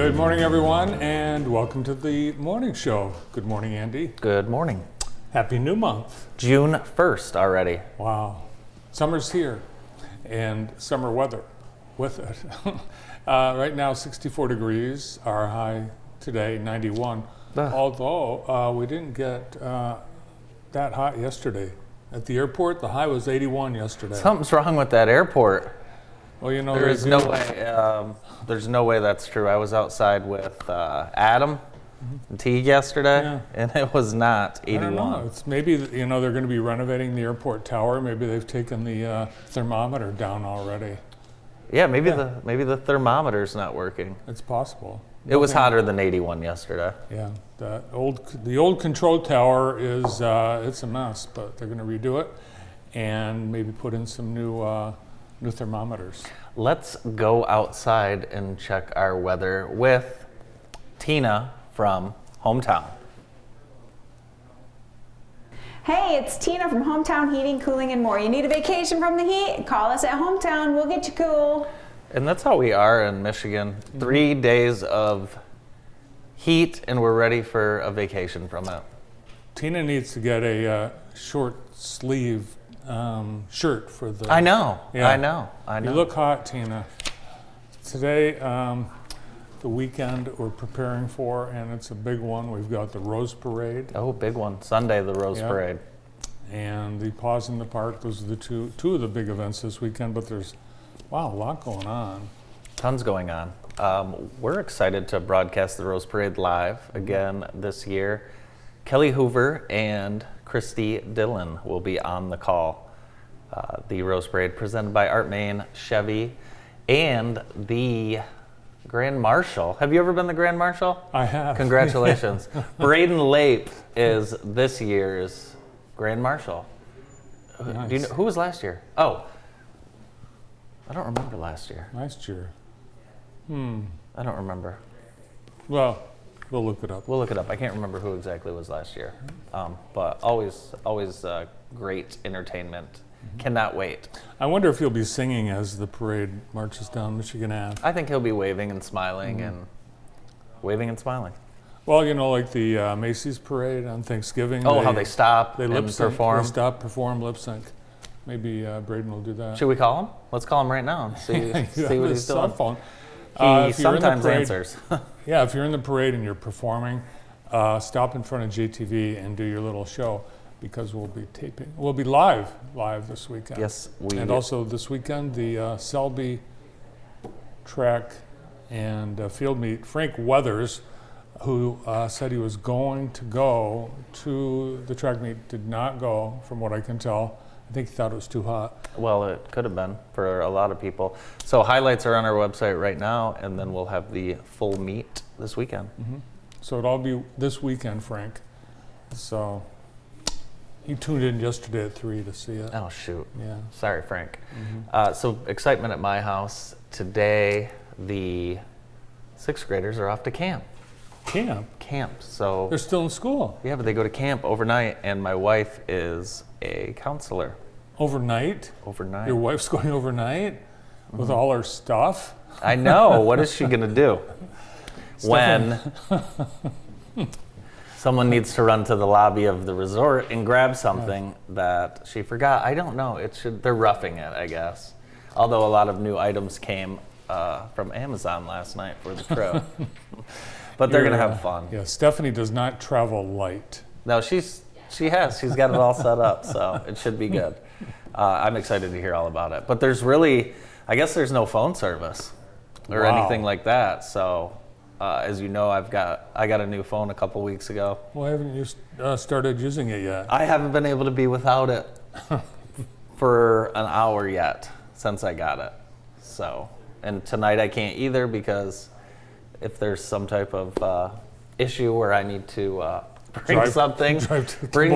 Good morning, everyone, and welcome to the morning show. Good morning, Andy. Good morning. Happy new month. June 1st already. Wow. Summer's here, and summer weather with it. Right now, 64 degrees. Our high today, 91. Although we didn't get that hot yesterday. At the airport, the high was 81 yesterday. Something's wrong with that airport. Well, you know, There's no way. There's no way that's true. I was outside with Adam and Teague yesterday, and it was not 81. I don't know. It's maybe they're going to be renovating the airport tower. Maybe they've taken the thermometer down already. Yeah, maybe the thermometer's not working. It's possible. It was hotter than 81 yesterday. Yeah, the old control tower is it's a mess, but they're going to redo it and maybe put in some new thermometers. Let's go outside and check our weather with Tina from Hometown. Hey, it's Tina from Hometown Heating, Cooling, and More. You need a vacation from the heat? Call us at Hometown. We'll get you cool. And that's how we are in Michigan. 3 days of heat, and we're ready for a vacation from it. Tina needs to get a short sleeve shirt for the... I know. You look hot, Tina. Today, the weekend we're preparing for, and it's a big one. We've got the Rose Parade. Oh, big one. Sunday, the Rose Parade. And the Paws in the Park. Those are the two of the big events this weekend, but there's, a lot going on. Tons going on. We're excited to broadcast the Rose Parade live again this year. Kelly Hoover and Christy Dillon will be on the call. The Rose Parade presented by Art Main, Chevy, and the Grand Marshal. Have you ever been the Grand Marshal? I have. Congratulations. Braden Lape is this year's Grand Marshal. Nice. Do you know, who was last year? Oh, I don't remember last year. Last year. I don't remember. Well, we'll look it up. We'll look it up. I can't remember who exactly was last year. But always great entertainment. Cannot wait. I wonder if he'll be singing as the parade marches down Michigan Ave. I think he'll be waving and smiling and waving and smiling. Well, like the Macy's parade on Thanksgiving. Oh, how they stop They and lip sync. perform. They stop, perform, lip sync. Maybe Braden will do that. Should we call him? Let's call him right now and see what he's doing. Cell phone. He If you're in the sometimes parade- answers. Yeah, if you're in the parade and you're performing, stop in front of JTV and do your little show, because we'll be taping. We'll be live this weekend. Yes, we. And also this weekend, the Selby track and field meet. Frank Weathers, who said he was going to go to the track meet, did not go, from what I can tell. I think he thought it was too hot. Well, it could have been for a lot of people. So highlights are on our website right now, and then we'll have the full meet this weekend. So it'll all be this weekend, Frank. So he tuned in yesterday at 3 to see it. Oh, shoot. Yeah. Sorry, Frank. So excitement at my house. Today, the 6th graders are off to camp. Camp. So They're still in school. yeah, but they go to camp overnight, and my wife is a counselor Overnight? overnight. Your wife's going overnight with all her stuff? I know. What is she gonna do when someone needs to run to the lobby of the resort and grab something that she forgot? I don't know. They're roughing it, I guess. Although a lot of new items came from Amazon last night for the trip. But they're going to have fun. Yeah, Stephanie does not travel light. No, she's got it all set up, so it should be good. I'm excited to hear all about it. But I guess there's no phone service or anything like that. So as you know, I got a new phone a couple weeks ago. Why haven't you started using it yet? I haven't been able to be without it for an hour yet since I got it. So, and tonight I can't either, because if there's some type of issue where I need to bring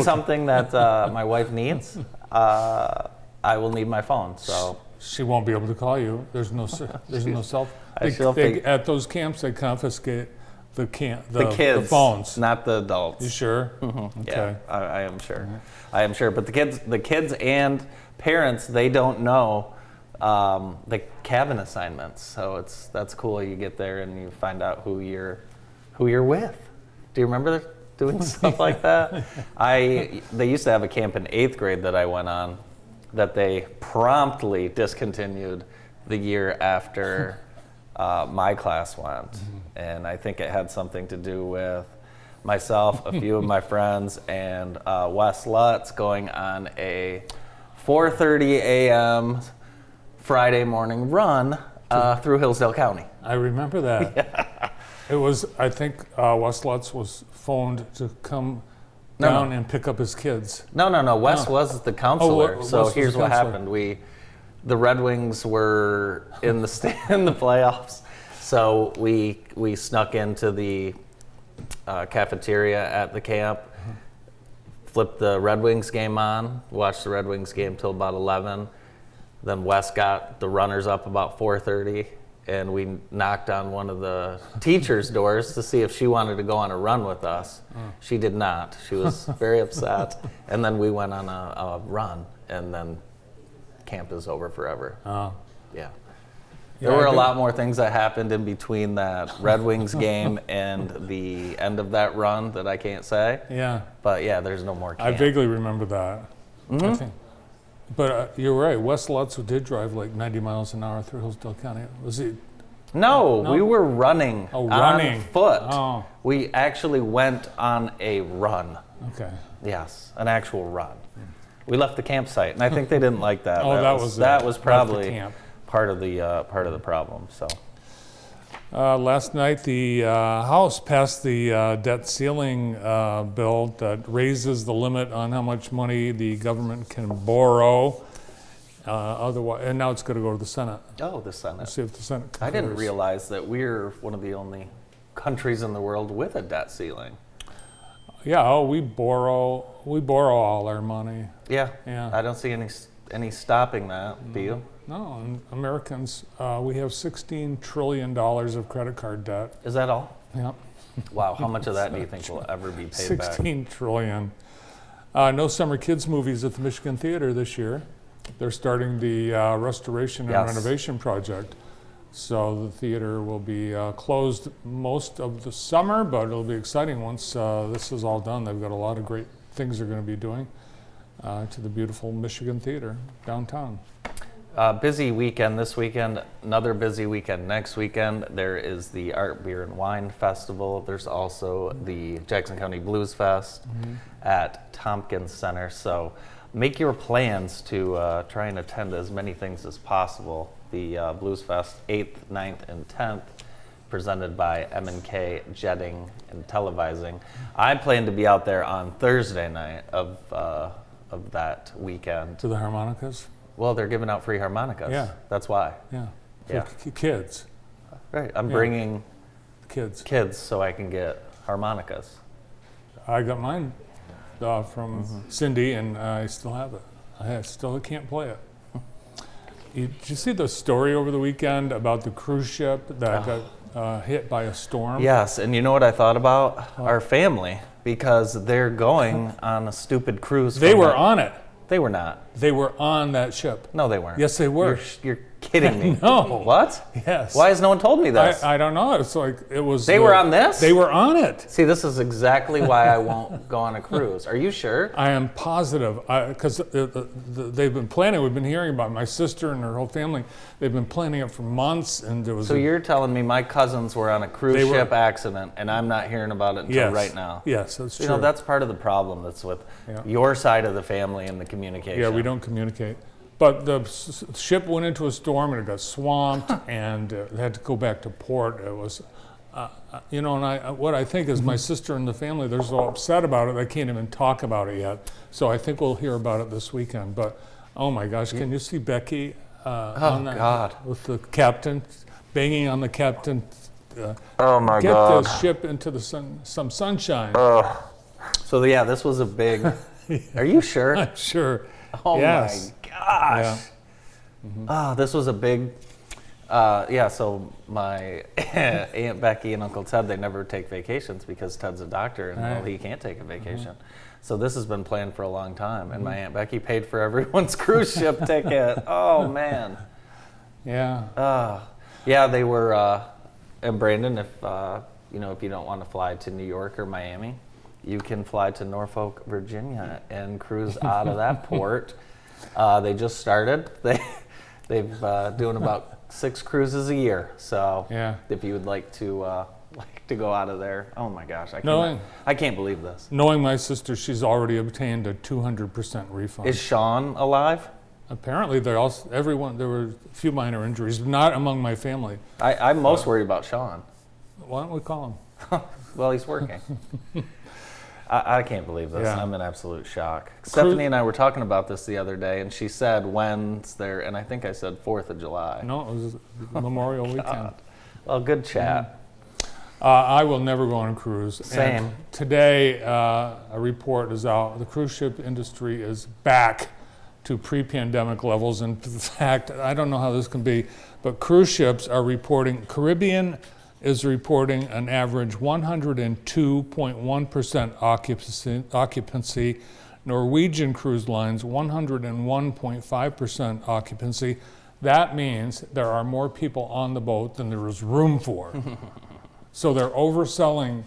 something that my wife needs, I will need my phone. So She won't be able to call you. There's no cell. At those camps, they confiscate the kids, the phones, not the adults. You sure? Mm-hmm. Okay. Yeah, I am sure. I am sure. But the kids and parents, they don't know the cabin assignments. So that's cool. You get there and you find out who you're with. Do you remember doing stuff like that? They used to have a camp in 8th grade that I went on that they promptly discontinued the year after my class went. And I think it had something to do with myself, a few of my friends, and Wes Lutz going on a 4:30 a.m. Friday morning run through Hillsdale County. I remember that. Yeah. It was, I think, Wes Lutz was phoned to come down and pick up his kids. No. Wes was the counselor. So Wes here's was the what counselor. happened. The Red Wings were in the in the playoffs, so we snuck into the cafeteria at the camp, flipped the Red Wings game on, watched the Red Wings game till about 11. Then Wes got the runners up about 4:30, and we knocked on one of the teacher's doors to see if she wanted to go on a run with us. She did not. She was very upset. And then we went on a run, and then camp is over forever. Yeah. There were a lot more things that happened in between that Red Wings game and the end of that run that I can't say. Yeah. But yeah, there's no more camp. I vaguely remember that. I think. But you're right. Wes Lutz did drive like 90 miles an hour through Hillsdale County. Was he? No, we were running running. on foot. Oh. We actually went on a run. Okay. Yes, an actual run. We left the campsite, and I think they didn't like that. Oh, that was left the probably camp. part of the problem. So. Last night, the House passed the debt ceiling bill that raises the limit on how much money the government can borrow. Otherwise, and now it's going to go to the Senate. Oh, the Senate. Let's see if the Senate I didn't concurs. realize that we're one of the only countries in the world with a debt ceiling. Yeah. Oh, we borrow all our money. Yeah. Yeah. I don't see any stopping that. Do you? No, and Americans, we have $16 trillion of credit card debt. Is that all? Yeah. Wow. How much of that do you think will ever be paid back? 16 trillion. No summer kids movies at the Michigan Theater this year. They're starting the restoration and renovation project. So the theater will be closed most of the summer, but it'll be exciting once this is all done. They've got a lot of great things they're going to be doing to the beautiful Michigan Theater downtown. Busy weekend this weekend, another busy weekend next weekend. There is the Art, Beer, and Wine Festival. There's also the Jackson County Blues Fest at Tompkins Center. So make your plans to try and attend as many things as possible. The Blues Fest, 8th, 9th, and 10th, presented by M&K Jetting and Televising. I plan to be out there on Thursday night of that weekend. To the harmonicas? Well, they're giving out free harmonicas. Yeah. That's why. Yeah. For Yeah. Kids. Right. I'm bringing Kids. kids so I can get harmonicas. I got mine from Cindy, and I still have it. I still can't play it. Did you see the story over the weekend about the cruise ship that got hit by a storm? Yes, and you know what I thought about? Our family, because they're going on a stupid cruise. They were on it. They were not. They were on that ship. No, they weren't. Yes, they were. You're kidding me. No. What? Yes. Why has no one told me this? I don't know. It's like it was. They were on this? They were on it. See, this is exactly why I won't go on a cruise. Are you sure? I am positive because they've been planning. We've been hearing about it. My sister and her whole family. They've been planning it for months, and there was. So you're telling me my cousins were on a cruise ship accident, and I'm not hearing about it until right now? Yes, that's true. You know, that's part of the problem that's with your side of the family and the communication. Yeah, we don't communicate. But the ship went into a storm and it got swamped and they had to go back to port. It was, and what I think is my sister and the family, they're so upset about it, they can't even talk about it yet. So I think we'll hear about it this weekend. But, oh my gosh, can you see Becky God. with the captain, banging on the captain? Oh my Get God. this ship into the some sunshine. So yeah, this was a big. Are you sure? I'm sure. Oh Yes. my gosh. Yeah. This was a big. So my Aunt Becky and Uncle Ted, they never take vacations because Ted's a doctor and well, he can't take a vacation. So this has been planned for a long time, and my Aunt Becky paid for everyone's cruise ship ticket. Oh man. Yeah. Yeah, they were. And Brandon, if if you don't want to fly to New York or Miami, you can fly to Norfolk, Virginia, and cruise out of that port. They just started. They've doing about 6 cruises a year. So Yeah. if you would like to go out of there, oh my gosh, Knowing- I can't believe this. Knowing my sister, she's already obtained a 200% refund. Is Sean alive? Apparently, there were a few minor injuries, not among my family. I'm most worried about Sean. Why don't we call him? Well, he's working. I can't believe this. Yeah. I'm in absolute shock. Stephanie and I were talking about this the other day, and she said, when's there? And I think I said 4th of July. No, it was Memorial Weekend. Well, good chat. I will never go on a cruise. Same. And today, a report is out. The cruise ship industry is back to pre-pandemic levels. In fact, I don't know how this can be, but cruise ships are reporting, Caribbean is reporting an average 102.1% occupancy. Norwegian Cruise Lines, 101.5% occupancy. That means there are more people on the boat than there is room for. So they're overselling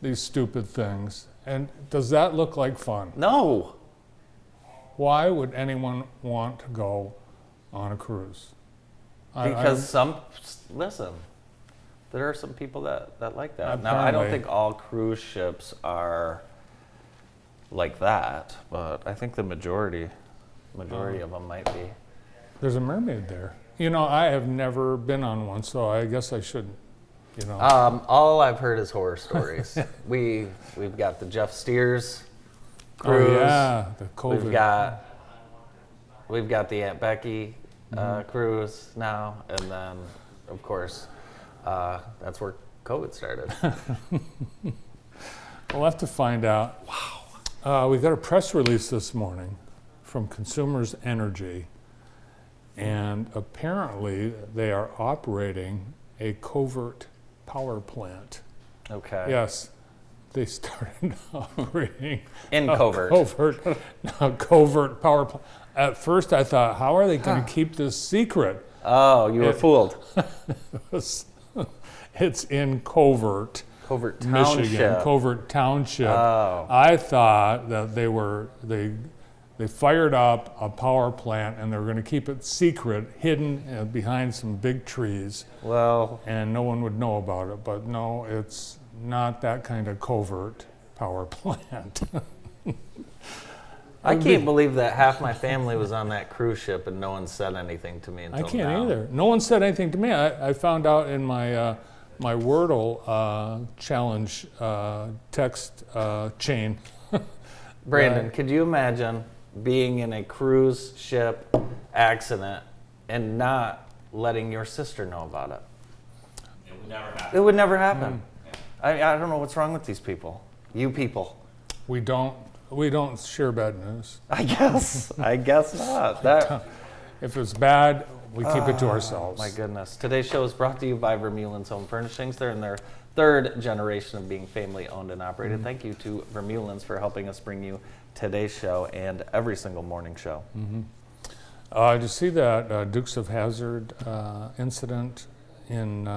these stupid things. And does that look like fun? No. Why would anyone want to go on a cruise? Because listen, there are some people that like that. Now, I don't Apparently. think all cruise ships are like that, but I think the majority of them might be. There's a mermaid there. I have never been on one, so I guess I shouldn't. All I've heard is horror stories. We've got the Jeff Steers cruise. Oh yeah, the COVID. We've got the Aunt Becky cruise now, and then of course that's where COVID started. We'll have to find out. Wow. We got a press release this morning from Consumers Energy, and apparently they are operating a covert power plant. Okay. Yes, they started operating In a covert. covert power plant. At first, I thought, how are they going to keep this secret? Oh, you were fooled. It's in Covert, Covert Michigan, Township. Covert Township. Oh. I thought that they fired up a power plant and they were going to keep it secret, hidden behind some big trees, Well, and no one would know about it. But no, it's not that kind of covert power plant. I can't believe that half my family was on that cruise ship and no one said anything to me until I can't now. either. No one said anything to me. I found out in my my Wordle challenge text chain. Brandon, could you imagine being in a cruise ship accident and not letting your sister know about it? It would never happen. It would never happen. I don't know what's wrong with these people. You people. We don't share bad news. I guess not. If it's bad, we keep it to ourselves. My goodness. Today's show is brought to you by Vermeulen's Home Furnishings. They're in their 3rd generation of being family owned and operated. Thank you to Vermeulen's for helping us bring you today's show and every single morning show. Did you see that Dukes of Hazzard incident in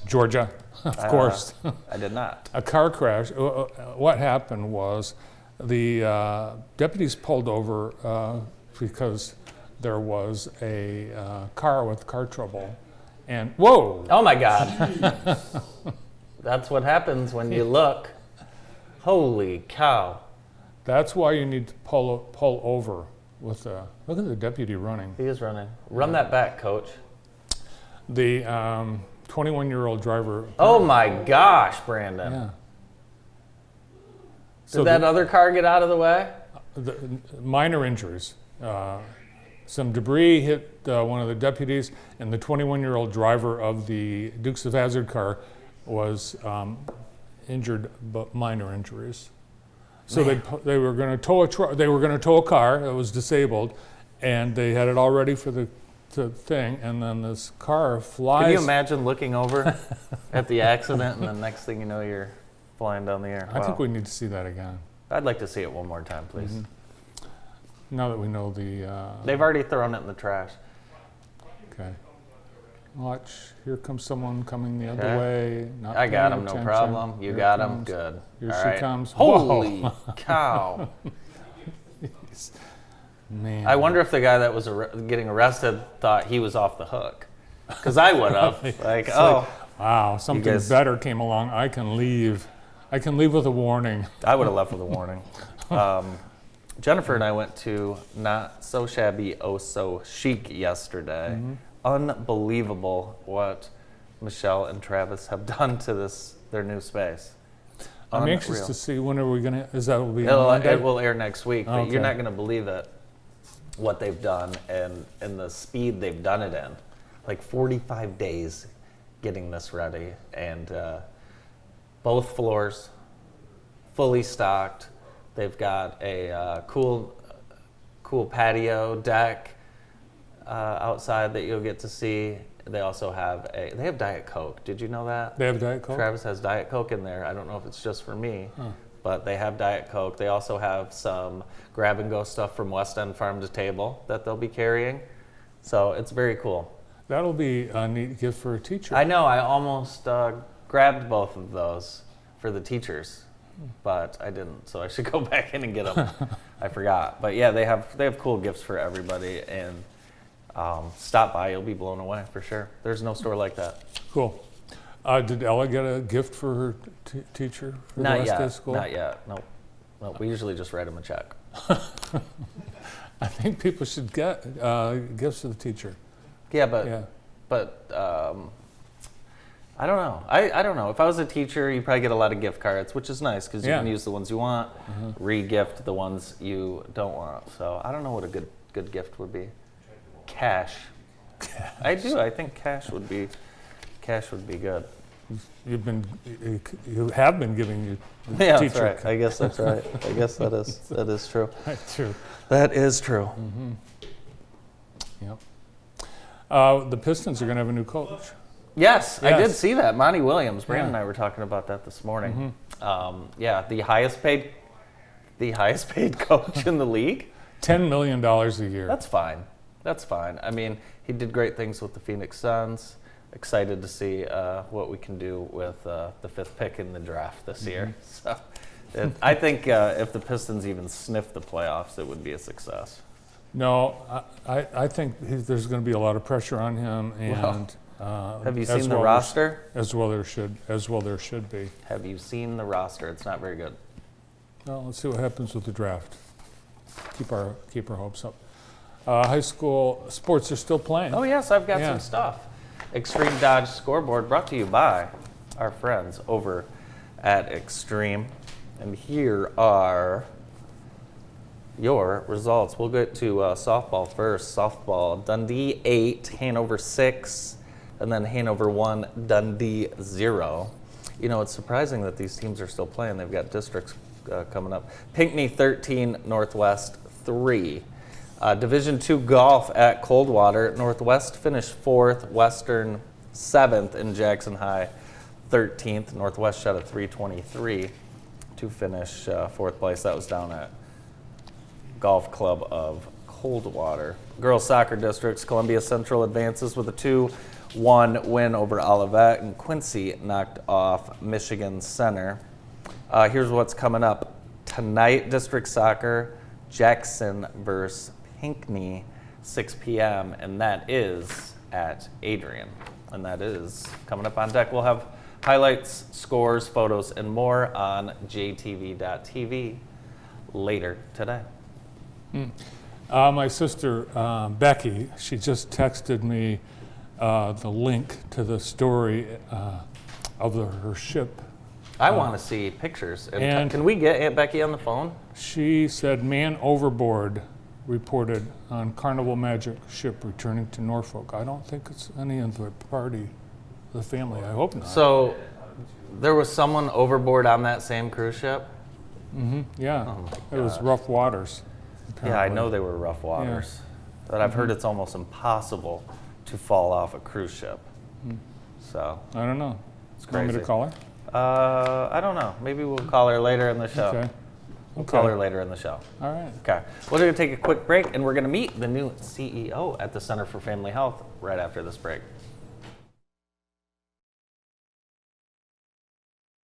Georgia? Of course. I did not. A car crash. What happened was the deputies pulled over because there was a car with car trouble. And whoa! Oh my God. That's what happens when you look. Holy cow. That's why you need to pull over with the, look at the deputy running. He is running. Run that back, coach. The 21-year-old driver. Oh my gosh, Brandon. Yeah. Did that other car get out of the way? The minor injuries. Some debris hit one of the deputies, and the 21-year-old driver of the Dukes of Hazzard car was injured, but minor injuries. So they were going to tow they were going to tow a car that was disabled, and they had it all ready for the thing, and then this car flies. Can you imagine looking over at the accident, and the next thing you know, you're flying down the air? I think Wow. we need to see that again. I'd like to see it one more time, please. Now that we know the. They've already thrown it in the trash. Okay. Watch. Here comes someone coming the other Okay. way. Not I got paying him, no attention. problem. You Here got him, comes. good. Here All she right. comes. Holy Whoa. cow. Man. I wonder if the guy that was getting arrested thought he was off the hook. Because I would have. Like, oh. Wow, something guys- better came along. I can leave. I can leave with a warning. I would have left with a warning. Jennifer and I went to Not So Shabby, Oh So Chic yesterday. Mm-hmm. Unbelievable what Michelle and Travis have done to their new space. I'm anxious Unreal. to see when are we gonna. Is that will be on Monday? It will air next week, but Okay. you're not going to believe it, what they've done and the speed they've done it in. Like 45 days getting this ready, and both floors fully stocked. They've got a cool patio deck outside that you'll get to see. They also have they have Diet Coke. Did you know that? They have Diet Coke. Travis has Diet Coke in there. I don't know if it's just for me, but they have Diet Coke. They also have some grab and go stuff from West End Farm to Table that they'll be carrying. So it's very cool. That'll be a neat gift for a teacher. I know I almost grabbed both of those for the teachers, but I didn't. So I should go back in and get them. I forgot. But yeah, they have cool gifts for everybody, and stop by. You'll be blown away for sure. There's no store like that. Cool. Did Ella get a gift for her teacher for the Not last day of yet. school? Not yet. Nope. We usually just write them a check. I think people should get gifts to the teacher. Yeah, but Yeah. I don't know. I don't know. If I was a teacher, you probably get a lot of gift cards, which is nice because you Yeah. can use the ones you want, re-gift the ones you don't want. So I don't know what a good gift would be. Cash. I do. I think cash would be good. You have been giving you Yeah, that's teacher. right. I guess that's right. I guess that is true. True. That is true. Yep. The Pistons are going to have a new coach. Yes, I did Yes. see that. Monty Williams. Brandon and Yeah. I were talking about that this morning. Yeah, the highest paid coach in the league. $10 million a year. That's fine. That's fine. I mean, he did great things with the Phoenix Suns. Excited to see what we can do with the 5th pick in the draft this year. So, I think if the Pistons even sniff the playoffs, it would be a success. No, I think there's going to be a lot of pressure on him, and Have you as seen the well roster? As well there should be. Have you seen the roster? It's not very good. Well, let's see what happens with the draft. Keep our hopes up. High school sports are still playing. Oh yes, I've got Yeah. some stuff. Extreme Dodge Scoreboard brought to you by our friends over at Extreme. And here are your results. We'll get to softball first. Softball, Dundee 8, Hanover 6, and then Hanover 1, Dundee 0. You know, it's surprising that these teams are still playing. They've got districts coming up. Pinckney 13, Northwest 3. Division II golf at Coldwater. Northwest finished 4th, Western 7th, and Jackson High 13th. Northwest shot a 323 to finish 4th place. That was down at Golf Club of Coldwater. Girls soccer districts, Columbia Central advances with a 2-1 win over Olivet, and Quincy knocked off Michigan Center. Here's what's coming up tonight. District soccer, Jackson versus Pinckney, 6 p.m., and that is at Adrian. And that is coming up on deck. We'll have highlights, scores, photos, and more on jtv.tv later today. My sister Becky, she just texted me the link to the story of her ship. I want to see pictures. and- Can we get Aunt Becky on the phone? She said, "Man overboard reported on Carnival Magic ship returning to Norfolk." I don't think it's any of the party, the family. I hope not. So there was someone overboard on that same cruise ship? Yeah, Oh my it was gosh. rough waters. Yeah, I apparently. know they were rough waters. But I've heard it's almost impossible to fall off a cruise ship. So, I don't know. it's Want me crazy. to call her? I don't know. Maybe we'll call her later in the show. Okay. We'll call her later in the show. All right. Okay. We're going to take a quick break, and we're going to meet the new CEO at the Center for Family Health right after this break.